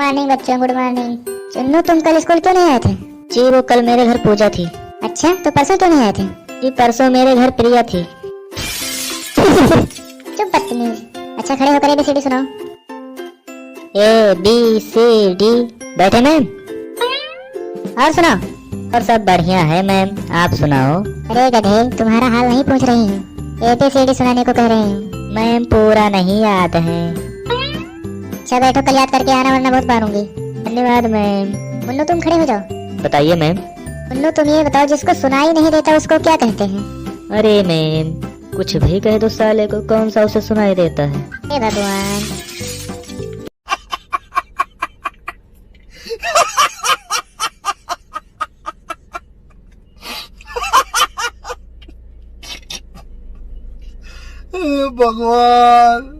Morning बच्चों, good morning. Chunnu, तुम कल स्कूल क्यों नहीं आए थे? जी वो कल मेरे घर पूजा थी। अच्छा, तो परसों क्यों नहीं आए थे? जी परसों मेरे घर प्रिया थी। चुप बदतमीज। अच्छा, खड़े होकर ABCD सुनाओ। ABCD। बैठे मैम। और सुनाओ। और सब बढ़िया है मैम, आप सुनाओ। अरे गधे, तुम्हारा हाल नहीं पूछ रही हूँ, ABCD सुनाने को कह रही हूँ। मैम पूरा नहीं याद है। अच्छा बैठो, कल याद करके आना वरना बहुत मारूंगी। धन्यवाद मैम। मुन्नू, तुम खड़े हो जाओ। बताइए मैम। मुन्नू, तुम ये बताओ, जिसको सुनाई नहीं देता उसको क्या कहते हैं? अरे मैम कुछ भी कह दो, साले को कौन सा उसे सुनाई देता है। हे भगवान। भगवान।